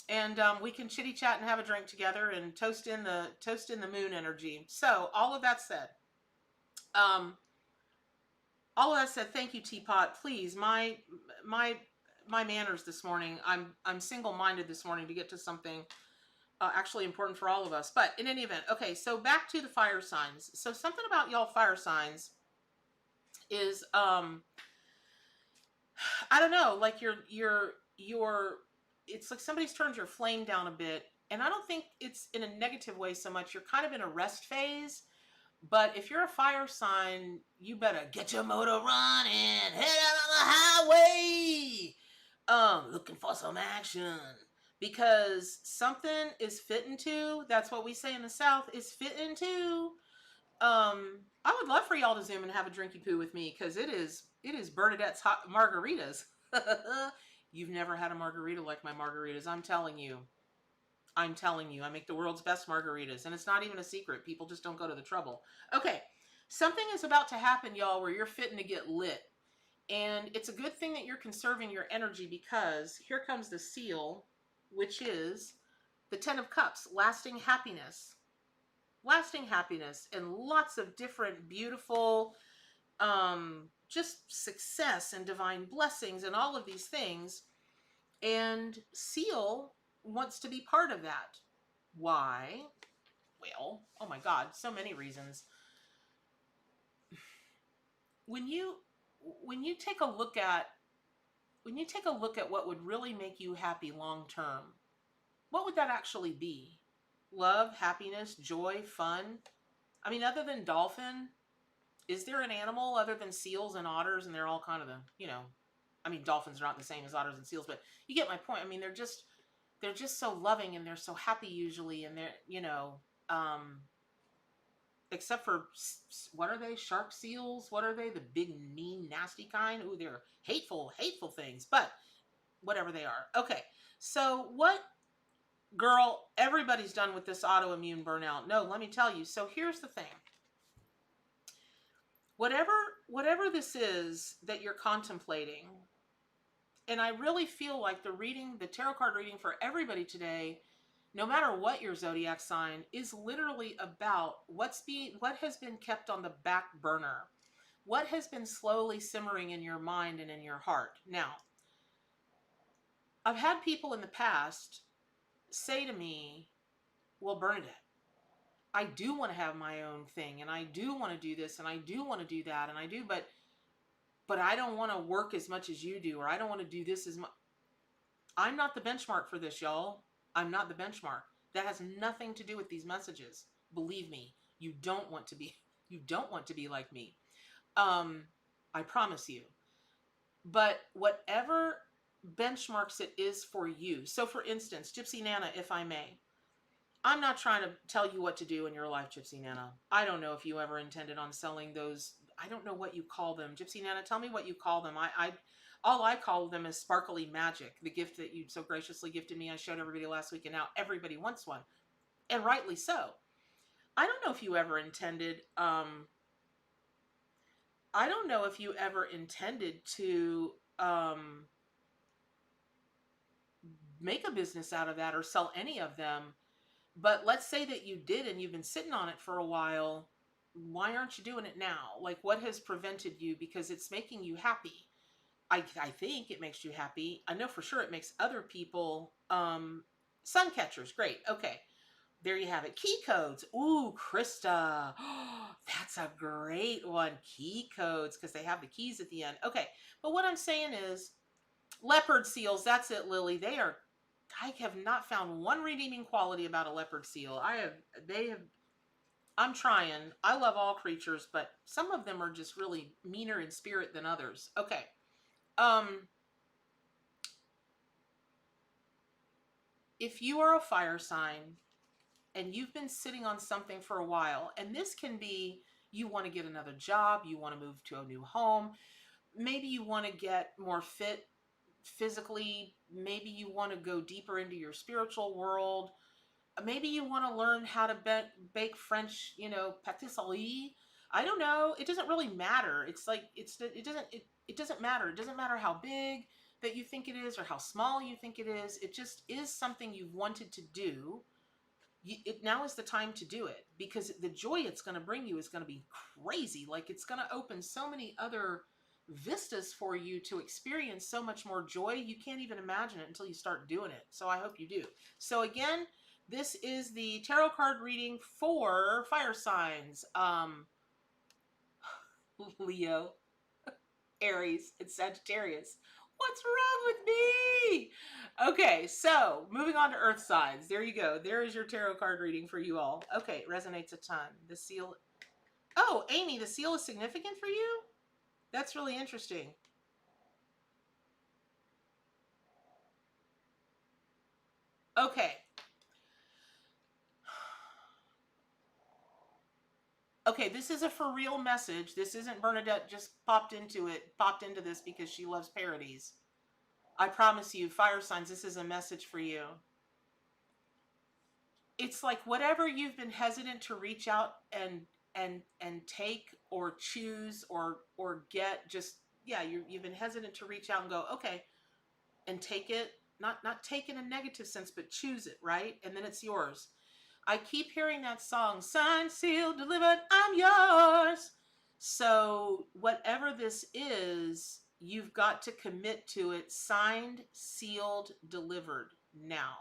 and we can chitty chat and have a drink together and toast in the moon energy. So all of that said, thank you, Teapot. Please, my manners this morning. I'm single-minded this morning to get to something actually important for all of us. But in any event, okay. So back to the fire signs. So something about y'all fire signs is I don't know, like it's like somebody's turned your flame down a bit, and I don't think it's in a negative way so much. You're kind of in a rest phase, but if you're a fire sign, you better get your motor running, head out on the highway, looking for some action, because something is fitting to. That's what we say in the South, is fitting to. I would love for y'all to Zoom and have a drinky poo with me, because it is Bernadette's hot margaritas. You've never had a margarita like my margaritas. I'm telling you. I'm telling you. I make the world's best margaritas, and it's not even a secret. People just don't go to the trouble. Okay, something is about to happen, y'all, where you're fitting to get lit. And it's a good thing that you're conserving your energy, because here comes the seal, which is the Ten of Cups, lasting happiness. Lasting happiness and lots of different beautiful just success and divine blessings and all of these things. And seal wants to be part of that. Why? Well, oh my God, so many reasons. When you take a look at what would really make you happy long term, what would that actually be? Love, happiness, joy, fun. I mean, other than dolphin, is there an animal other than seals and otters? And they're all kind of I mean, dolphins are not the same as otters and seals, but you get my point. I mean, they're just so loving, and they're so happy usually. And they're, except for, what are they? Shark seals? What are they? The big, mean, nasty kind? Ooh, they're hateful things, but whatever they are. Okay. So what, girl, everybody's done with this autoimmune burnout. No, let me tell you. So here's the thing. Whatever this is that you're contemplating, and I really feel like the tarot card reading for everybody today, no matter what your zodiac sign, is literally about what has been kept on the back burner, what has been slowly simmering in your mind and in your heart. Now, I've had people in the past say to me, well, Bernadette, I do want to have my own thing, and I do want to do this, and I do want to do that, and I do, but I don't want to work as much as you do, or I don't want to do this as much. I'm not the benchmark for this, y'all. I'm not the benchmark. That has nothing to do with these messages. Believe me, you don't want to be like me. I promise you. But whatever benchmarks it is for you. So for instance, Gypsy Nana, if I may, I'm not trying to tell you what to do in your life, Gypsy Nana. I don't know if you ever intended on selling those. I don't know what you call them. Gypsy Nana, tell me what you call them. All I call them is sparkly magic. The gift that you so graciously gifted me. I showed everybody last week, and now everybody wants one. And rightly so. I don't know if you ever intended, to make a business out of that or sell any of them. But let's say that you did, and you've been sitting on it for a while. Why aren't you doing it now? Like, what has prevented you? Because it's making you happy. I think it makes you happy. I know for sure it makes other people, sun catchers. Great. Okay. There you have it. Key codes. Ooh, Krista. That's a great one. Key codes, because they have the keys at the end. Okay. But what I'm saying is, leopard seals. That's it, Lily. I have not found one redeeming quality about a leopard seal. I'm trying. I love all creatures, but some of them are just really meaner in spirit than others. Okay. If you are a fire sign and you've been sitting on something for a while, and this can be, you want to get another job, you want to move to a new home, maybe you want to get more fit physically, maybe you want to go deeper into your spiritual world, maybe you want to learn how to bake French, pâtisserie. I don't know. It doesn't really matter. It doesn't matter. It doesn't matter how big that you think it is or how small you think it is. It just is something you've wanted to do. Now is the time to do it, because the joy it's going to bring you is going to be crazy. Like, it's going to open so many other vistas for you to experience so much more joy. You can't even imagine it until you start doing it. So I hope you do. So again, this is the tarot card reading for fire signs. Leo. Aries and Sagittarius. What's wrong with me? Okay, so moving on to earth signs. There you go. There is your tarot card reading for you all. Okay, it resonates a ton. The seal. Oh, Amy, the seal is significant for you? That's really interesting. Okay. Okay, this is a for real message. This isn't Bernadette just popped into this because she loves parodies. I promise you, fire signs, this is a message for you. It's like whatever you've been hesitant to reach out and take or choose or get, just yeah, you've been hesitant to reach out and go, okay, and take it, not take in a negative sense, but choose it, right? And then it's yours. I keep hearing that song, signed, sealed, delivered, I'm yours. So whatever this is, you've got to commit to it, signed, sealed, delivered now.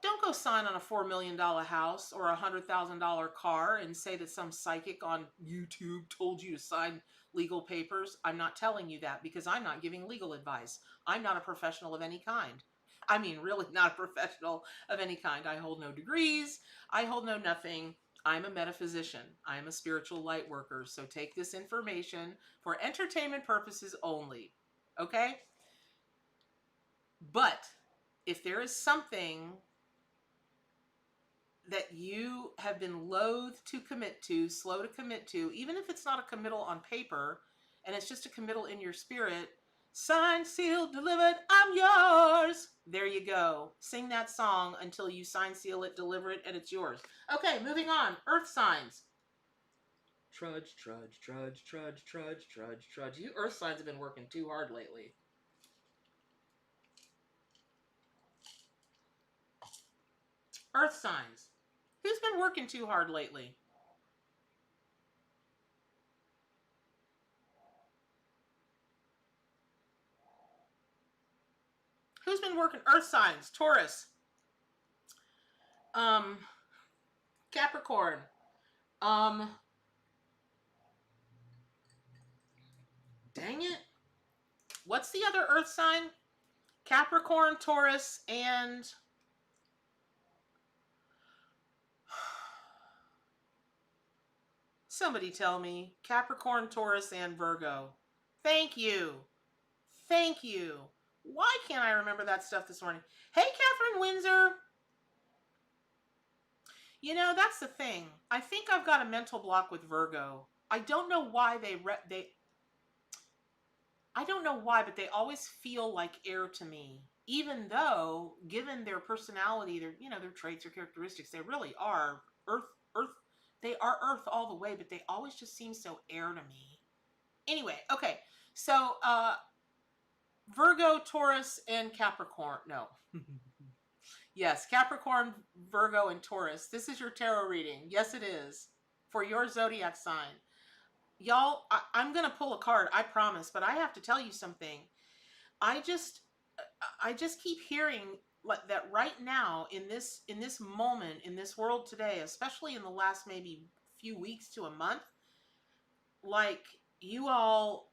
Don't go sign on a $4 million house or a $100,000 car and say that some psychic on YouTube told you to sign legal papers. I'm not telling you that because I'm not giving legal advice. I'm not a professional of any kind. I mean, really not a professional of any kind. I hold no degrees. I hold no nothing. I'm a metaphysician. I'm a spiritual light worker. So take this information for entertainment purposes only. Okay? But if there is something that you have been loath to commit to, slow to commit to, even if it's not a committal on paper, and it's just a committal in your spirit, signed, sealed, delivered, I'm yours. There you go. Sing that song until you sign, seal it, deliver it, and it's yours. Okay, moving on. Earth signs. Trudge, trudge, trudge, trudge, trudge, trudge, trudge. You earth signs have been working too hard lately. Earth signs. Who's been working too hard lately? Who's been working? Earth signs. Taurus. Capricorn. Dang it. What's the other earth sign? Capricorn, Taurus, and somebody tell me. Capricorn, Taurus, and Virgo. Thank you. Thank you. Why can't I remember that stuff this morning? Hey, Catherine Windsor. You know, that's the thing. I think I've got a mental block with Virgo. I don't know why I don't know why, but they always feel like air to me. Even though, given their personality, their traits or characteristics, they really are earth. They are earth all the way, but they always just seem so air to me. Anyway, okay. So, Virgo, Taurus, and Capricorn. No. Yes, Capricorn, Virgo, and Taurus. This is your tarot reading. Yes, it is. For your zodiac sign. Y'all, I'm going to pull a card, I promise, but I have to tell you something. I just keep hearing that right now in this moment, in this world today, especially in the last maybe few weeks to a month, like you all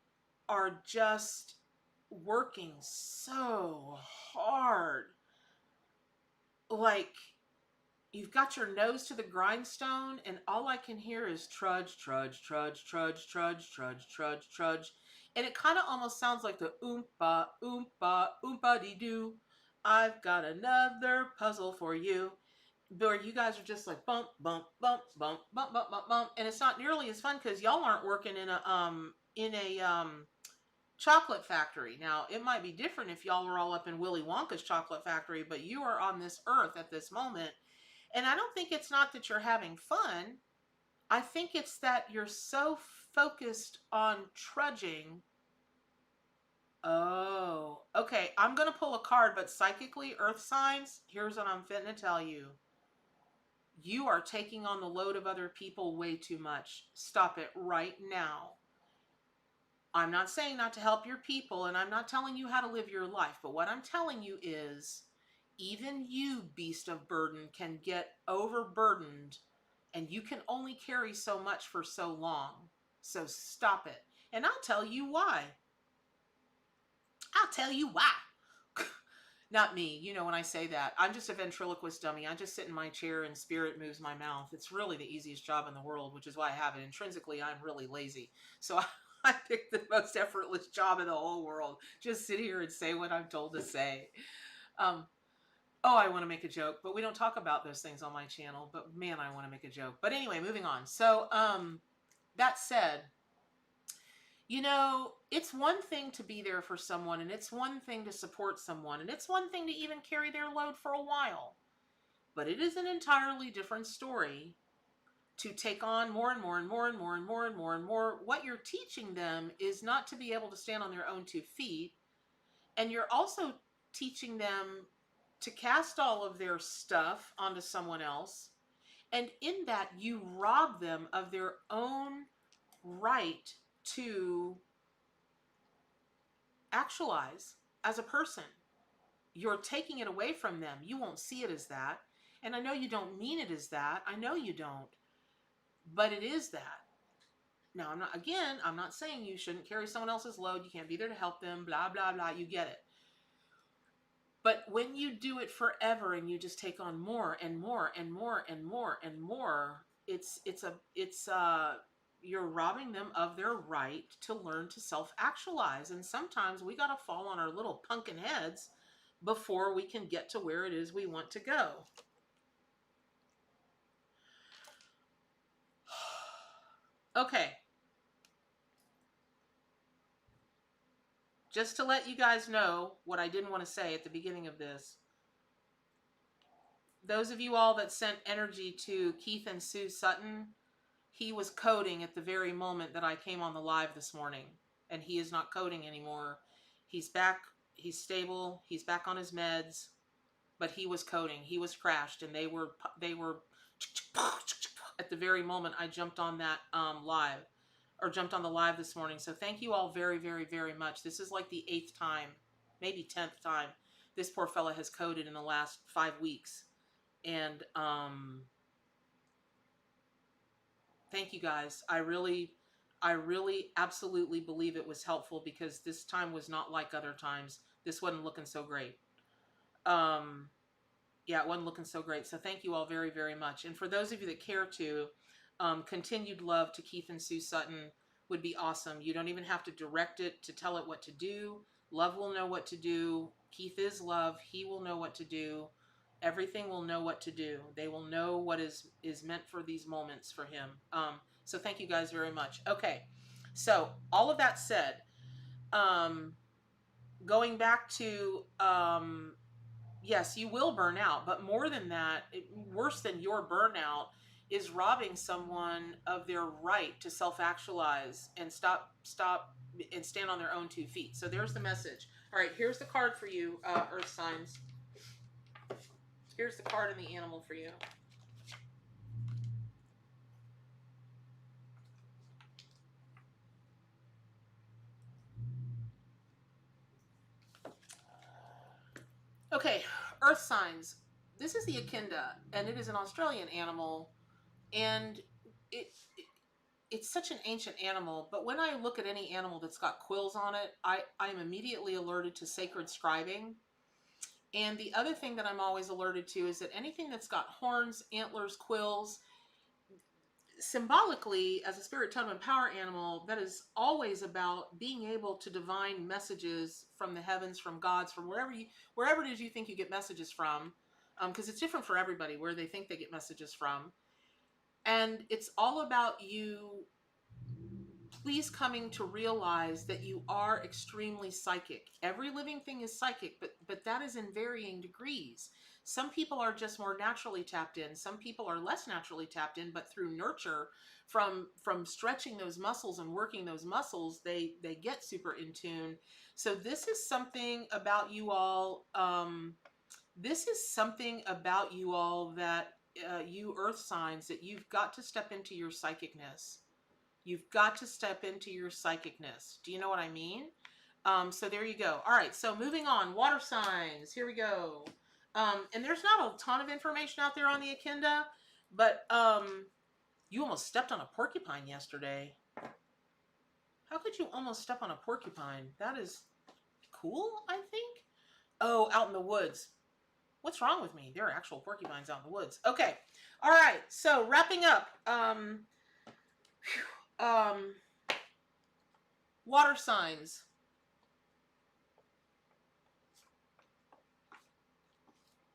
are just working so hard. Like you've got your nose to the grindstone and all I can hear is trudge, trudge, trudge, trudge, trudge, trudge, trudge, trudge. And it kind of almost sounds like the oompa, oompa, oompa dee doo. I've got another puzzle for you. Where you guys are just like bump, bump, bump, bump, bump, bump, bump, bump. And it's not nearly as fun because y'all aren't working in a chocolate factory. Now, it might be different if y'all were all up in Willy Wonka's chocolate factory, but you are on this earth at this moment. And I don't think it's not that you're having fun. I think it's that you're so focused on trudging. Oh, okay. I'm going to pull a card, but psychically, earth signs, here's what I'm finna tell you. You are taking on the load of other people way too much. Stop it right now. I'm not saying not to help your people, and I'm not telling you how to live your life, but what I'm telling you is even you, beast of burden, can get overburdened, and you can only carry so much for so long. So stop it. And I'll tell you why. I'll tell you why. Not me. You know, when I say that, I'm just a ventriloquist dummy. I just sit in my chair and spirit moves my mouth. It's really the easiest job in the world, which is why I have it. Intrinsically, I'm really lazy. So I picked the most effortless job in the whole world. Just sit here and say what I'm told to say. Oh, I want to make a joke, but we don't talk about those things on my channel. But man, I want to make a joke. But anyway, moving on. So that said, you know, it's one thing to be there for someone, and it's one thing to support someone, and it's one thing to even carry their load for a while. But it is an entirely different story to take on more and more and more and more and more and more and more. What you're teaching them is not to be able to stand on their own 2 feet, and you're also teaching them to cast all of their stuff onto someone else, and in that you rob them of their own right to actualize as a person. You're taking it away from them. You won't see it as that. And I know you don't mean it as that. I know you don't. But it is that. Now, I'm not saying you shouldn't carry someone else's load. You can't be there to help them, blah, blah, blah. You get it. But when you do it forever and you just take on more and more and more and more and more, you're robbing them of their right to learn to self-actualize. And sometimes we got to fall on our little pumpkin heads before we can get to where it is we want to go. Okay. Just to let you guys know what I didn't want to say at the beginning of this. Those of you all that sent energy to Keith and Sue Sutton, he was coding at the very moment that I came on the live this morning, and he is not coding anymore. He's back. He's stable. He's back on his meds, but he was coding. He was crashed, and they were at the very moment I jumped on that live, or jumped on the live this morning. So thank you all very, very, very much. This is like the 8th time, maybe 10th time this poor fella has coded in the last 5 weeks, and thank you guys. I really absolutely believe it was helpful, because this time was not like other times. This wasn't looking so great. Yeah, it wasn't looking so great. So thank you all very, very much. And for those of you that care to, continued love to Keith and Sue Sutton would be awesome. You don't even have to direct it to tell it what to do. Love will know what to do. Keith is love. He will know what to do. Everything will know what to do. They will know what is meant for these moments for him. So thank you guys very much. Okay, so all of that said, going back to, yes, you will burn out, but more than that, worse than your burnout is robbing someone of their right to self-actualize and stop and stand on their own 2 feet. So there's the message. All right, here's the card for you, Earth signs. Here's the card and the animal for you. Okay, Earth signs. This is the Echidna, and it is an Australian animal, and it's such an ancient animal, but when I look at any animal that's got quills on it, I'm immediately alerted to sacred scribing. And the other thing that I'm always alerted to is that anything that's got horns, antlers, quills, symbolically, as a spirit, totem, and power animal, that is always about being able to divine messages from the heavens, from gods, from wherever it is you think you get messages from, because it's different for everybody where they think they get messages from. And it's all about you please coming to realize that you are extremely psychic. Every living thing is psychic, but that is in varying degrees. Some people are just more naturally tapped in. Some people are less naturally tapped in, but through nurture, from stretching those muscles and working those muscles, they get super in tune. So this is something about you all. This is something about you all that you Earth signs, that you've got to step into your psychicness. You've got to step into your psychicness. Do you know what I mean? So there you go. All right, so moving on. Water signs. Here we go. And there's not a ton of information out there on the Echidna, but you almost stepped on a porcupine yesterday. How could you almost step on a porcupine? That is cool, I think. Oh, out in the woods. What's wrong with me? There are actual porcupines out in the woods. Okay. All right. So wrapping up. Water signs.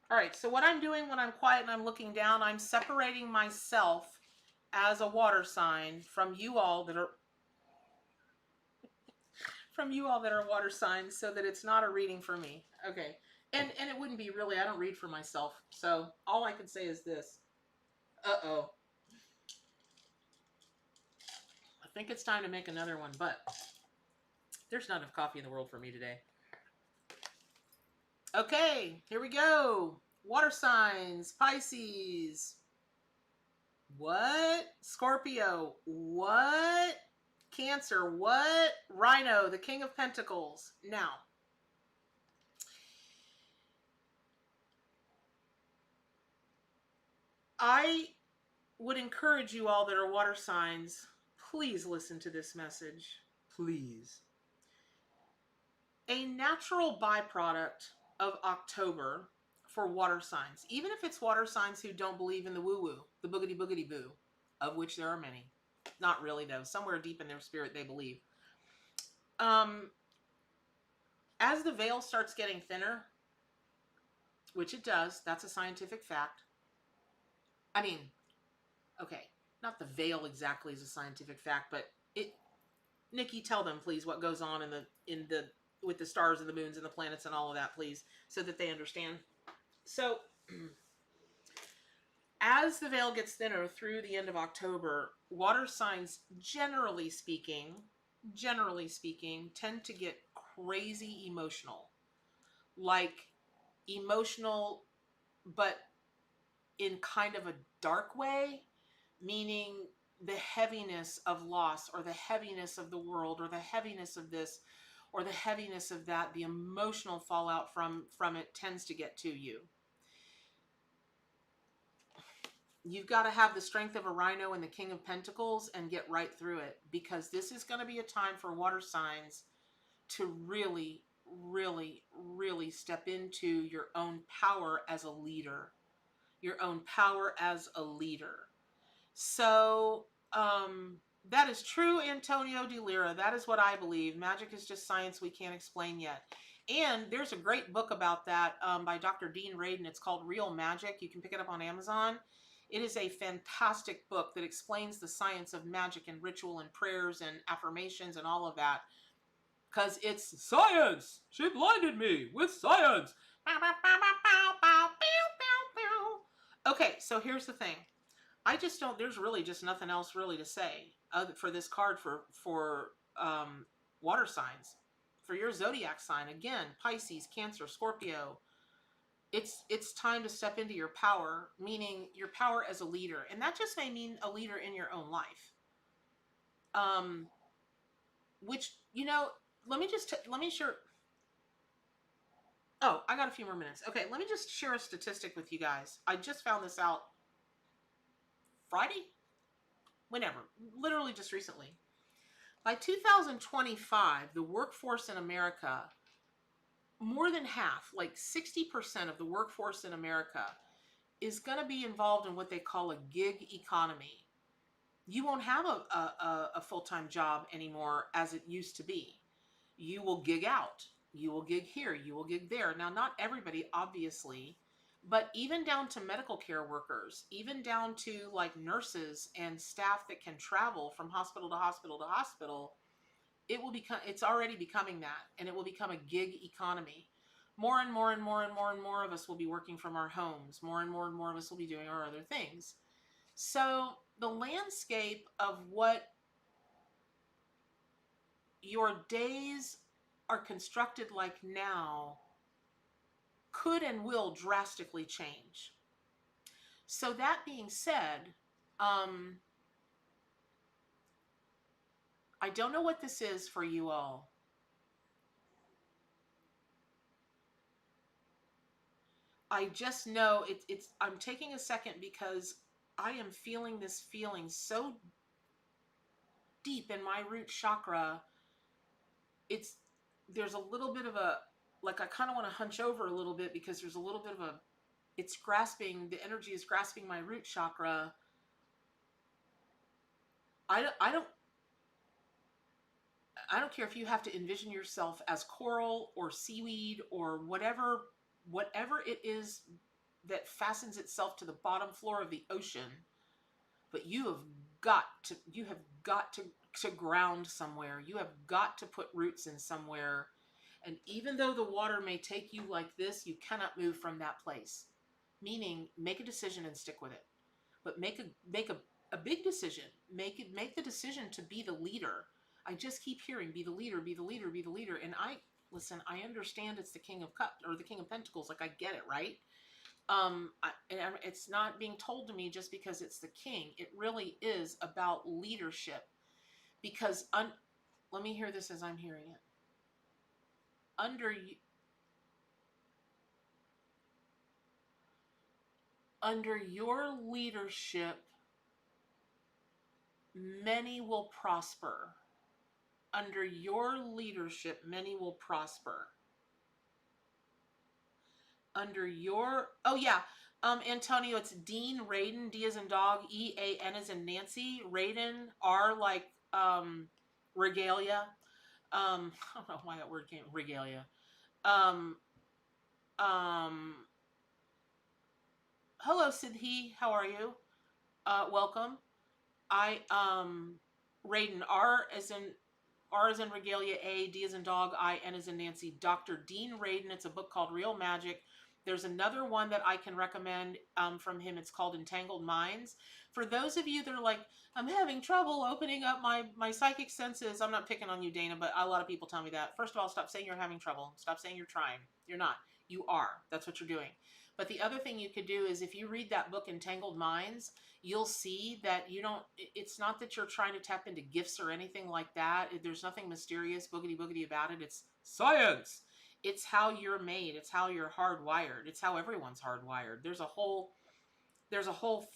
All right. So what I'm doing when I'm quiet and I'm looking down, I'm separating myself as a water sign from you all that are water signs, so that it's not a reading for me. Okay. And it wouldn't be really. I don't read for myself. So all I can say is this. Uh-oh. I think it's time to make another one, but there's not enough coffee in the world for me today. Okay, here we go. Water signs. Pisces. What? Scorpio. What? Cancer. What? Rhino, the King of Pentacles. Now, I would encourage you all that are water signs, please listen to this message. Please. A natural byproduct of October for water signs, even if it's water signs who don't believe in the woo-woo, the boogity-boogity-boo, of which there are many. Not really, though. Somewhere deep in their spirit, they believe. As the veil starts getting thinner, which it does, that's a scientific fact. I mean, okay, not the veil exactly is a scientific fact, but it. Nikki, tell them, please, what goes on with the stars and the moons and the planets and all of that, please, so that they understand. So, as the veil gets thinner through the end of October, water signs, generally speaking, tend to get crazy emotional. Like, emotional, but in kind of a dark way, meaning the heaviness of loss, or the heaviness of the world, or the heaviness of this, or the heaviness of that, the emotional fallout from it tends to get to you. You've got to have the strength of a rhino and the King of Pentacles and get right through it, because this is going to be a time for water signs to really, really, really step into your own power as a leader. Your own power as a leader. So, that is true, Antonio de Lira. That is what I believe. Magic is just science we can't explain yet. And there's a great book about that by Dr. Dean Radin. It's called Real Magic. You can pick it up on Amazon. It is a fantastic book that explains the science of magic and ritual and prayers and affirmations and all of that. Because it's science. She blinded me with science. Okay, so here's the thing. I just don't, there's really just nothing else really to say for this card for water signs. For your zodiac sign, again, Pisces, Cancer, Scorpio, it's time to step into your power, meaning your power as a leader. And that just may mean a leader in your own life. Which, you know, let me share. Oh, I got a few more minutes. Okay, let me just share a statistic with you guys. I just found this out Friday? Whenever. Literally just recently. By 2025, the workforce in America, more than half, like 60% of the workforce in America, is going to be involved in what they call a gig economy. You won't have a full-time job anymore as it used to be. You will gig out. You will gig here. You will gig there. Now, not everybody, obviously, but even down to medical care workers, even down to like nurses and staff that can travel from hospital to hospital to hospital, it's already becoming that, and it will become a gig economy. More and more and more and more and more of us will be working from our homes. More and more of us will be doing our other things. So the landscape of what your days are constructed like now could and will drastically change. So that being said, I don't know what this is for you all. I just know I'm taking a second because I am feeling this feeling so deep in my root chakra, there's a little bit of a, like, I kind of want to hunch over a little bit because there's a little bit of a, it's grasping, the energy is grasping my root chakra. I don't care if you have to envision yourself as coral or seaweed or whatever it is that fastens itself to the bottom floor of the ocean, but you have got to ground somewhere. You have got to put roots in somewhere. And even though the water may take you like this, you cannot move from that place. Meaning, make a decision and stick with it. But make a big decision. Make the decision to be the leader. I just keep hearing, be the leader, be the leader, be the leader. And listen, I understand it's the King of Cups or the King of Pentacles. Like, I get it, right? It's not being told to me just because it's the king. It really is about leadership. Because, let me hear this as I'm hearing it. Under your leadership, many will prosper. Under your leadership, many will prosper. Under your, oh yeah, Antonio, it's Dean Raiden, D as in dog, E-A-N as in Nancy, Raiden, R like regalia. I don't know why that word came, regalia. Hello Siddhi, how are you? Welcome. Raiden, R as in regalia, A, D as in dog, I, N as in Nancy, Dr. Dean Raiden. It's a book called Real Magic. There's another one that I can recommend from him. It's called Entangled Minds. For those of you that are like, I'm having trouble opening up my psychic senses. I'm not picking on you, Dana, but a lot of people tell me that. First of all, stop saying you're having trouble. Stop saying you're trying. You're not. You are. That's what you're doing. But the other thing you could do is if you read that book, Entangled Minds, you'll see that it's not that you're trying to tap into gifts or anything like that. There's nothing mysterious, boogity about it. It's science. It's how you're made. It's how you're hardwired. It's how everyone's hardwired. There's a whole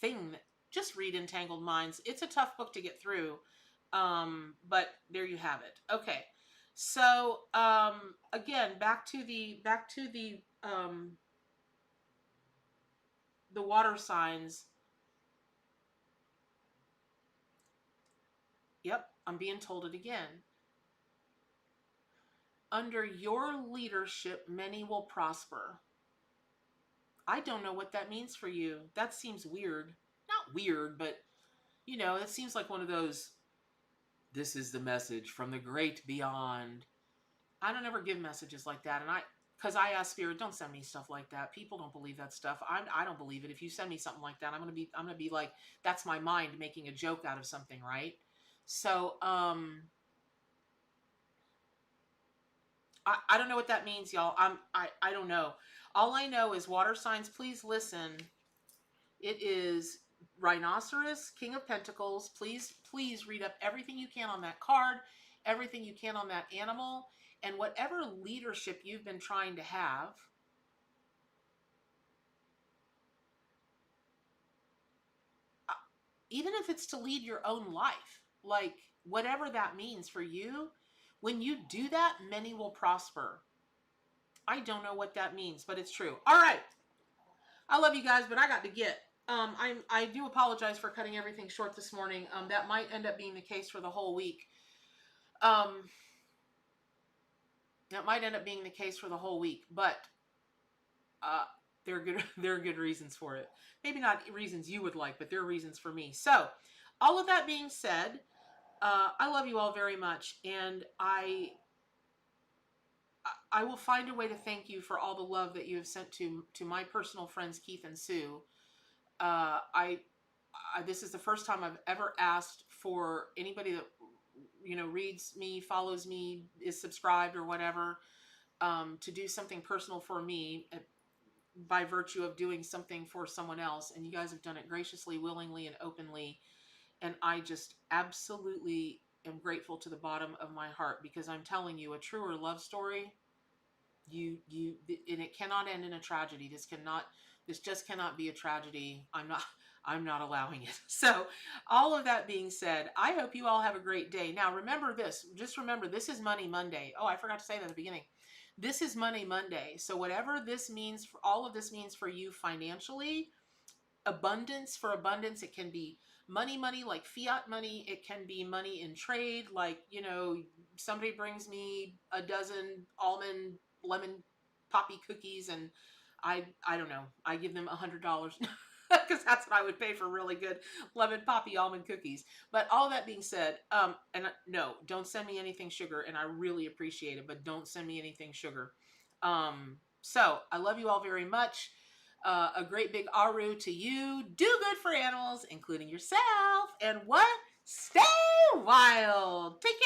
thing. Just read Entangled Minds. It's a tough book to get through, but there you have it. Okay, so again, back to the water signs. Yep, I'm being told it again. Under your leadership, many will prosper. I don't know what that means for you. That seems weird. Not weird, but, it seems like one of those, this is the message from the great beyond. I don't ever give messages like that. And because I ask Spirit, don't send me stuff like that. People don't believe that stuff. I don't believe it. If you send me something like that, I'm going to be like, that's my mind making a joke out of something, right? So, I don't know what that means, y'all. I don't know. All I know is water signs, please listen. It is Rhinoceros, King of Pentacles. Please read up everything you can on that card, everything you can on that animal, and whatever leadership you've been trying to have. Even if it's to lead your own life, like whatever that means for you, when you do that, many will prosper. I don't know what that means, but it's true. All right. I love you guys, but I got to get. I do apologize for cutting everything short this morning. That might end up being the case for the whole week. That might end up being the case for the whole week, but there are good reasons for it. Maybe not reasons you would like, but there are reasons for me. So, all of that being said, I love you all very much, and I will find a way to thank you for all the love that you have sent to my personal friends Keith and Sue. This is the first time I've ever asked for anybody that reads me, follows me, is subscribed or whatever, to do something personal for me by virtue of doing something for someone else, and you guys have done it graciously, willingly, and openly. And I just absolutely am grateful to the bottom of my heart, because I'm telling you, a truer love story, and it cannot end in a tragedy. This just cannot be a tragedy. I'm not allowing it. So all of that being said, I hope you all have a great day. Now, remember this. Just remember, this is Money Monday. Oh, I forgot to say that at the beginning. This is Money Monday. So whatever this means, all of this means for you financially, abundance, for abundance, it can be money like fiat money. It can be money in trade, like, you know, somebody brings me a dozen almond lemon poppy cookies and I don't know, I give them $100 because that's what I would pay for really good lemon poppy almond cookies. But all that being said, and no, don't send me anything sugar, and I really appreciate it, but don't send me anything sugar. So I love you all very much. A great big aru to you. Do good for animals, including yourself. And what? Stay wild. Take care.